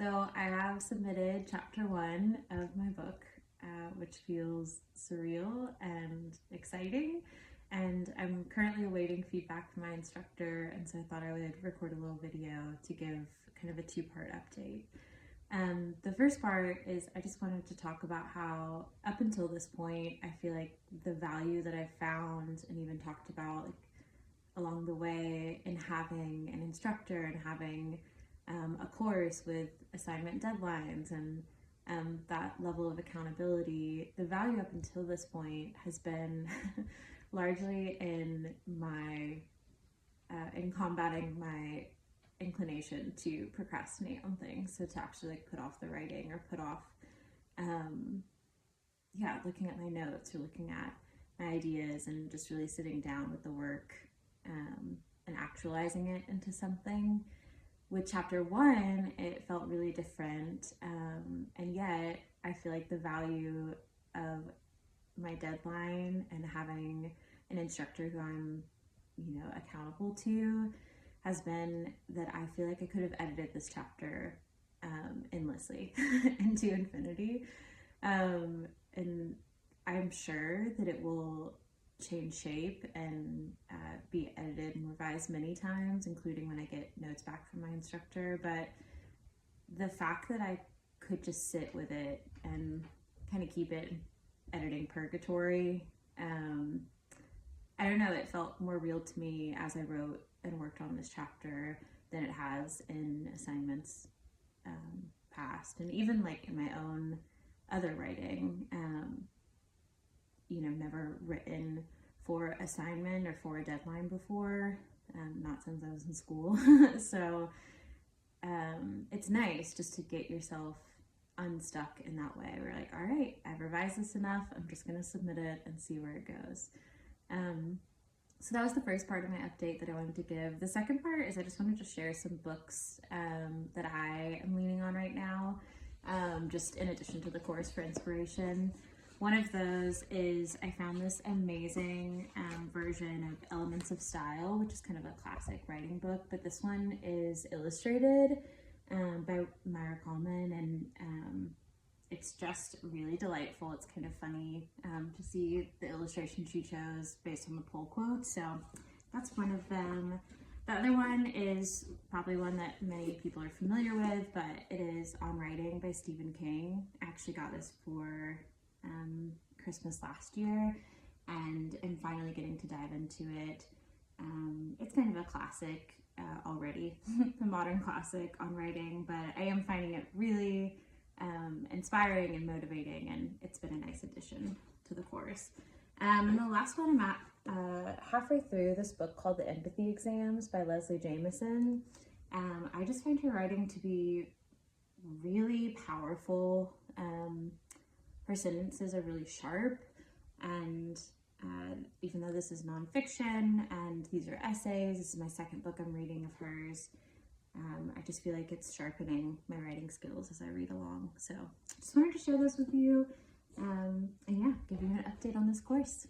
So I have submitted chapter 1 of my book, which feels surreal and exciting. And I'm currently awaiting feedback from my instructor, and so I thought I would record a little video to give kind of a two-part update. The first part is I just wanted to talk about how up until this point, I feel like the value that I've found and even talked about along the way in having an instructor and having a course with assignment deadlines and that level of accountability, the value up until this point has been largely in my in combating my inclination to procrastinate on things, so to actually like put off the writing or put off looking at my notes or looking at my ideas and just really sitting down with the work and actualizing it into something. With chapter 1, it felt really different, and yet I feel like the value of my deadline and having an instructor who I'm, accountable to has been that I feel like I could have edited this chapter endlessly into infinity, and I'm sure that it will change shape and be edited and revised many times, including when I get notes back from my instructor. But the fact that I could just sit with it and kind of keep it editing purgatory, I don't know, it felt more real to me as I wrote and worked on this chapter than it has in assignments past, and even like in my own other writing. Never written for assignment or for a deadline before, not since I was in school. So it's nice just to get yourself unstuck in that way. We're like, all right, I've revised this enough, I'm just going to submit it and see where it goes. So that was the first part of my update that I wanted to give. The second part is I just wanted to share some books that I am leaning on right now, just in addition to the course for inspiration. One of those is I found this amazing version of Elements of Style, which is kind of a classic writing book, but this one is illustrated by Myra Coleman, and it's just really delightful. It's kind of funny to see the illustration she chose based on the pull quote, so that's one of them. The other one is probably one that many people are familiar with, but it is On Writing by Stephen King. I actually got this for Christmas last year, and I'm finally getting to dive into it. It's kind of a classic already, a modern classic on writing, but I am finding it really inspiring and motivating, and it's been a nice addition to the course. And the last one, I'm at halfway through this book called The Empathy Exams by Leslie Jamison. I just find her writing to be really powerful. Her sentences are really sharp, and even though this is nonfiction and these are essays, this is my second book I'm reading of hers, I just feel like it's sharpening my writing skills as I read along. So just wanted to share those with you, and yeah, give you an update on this course.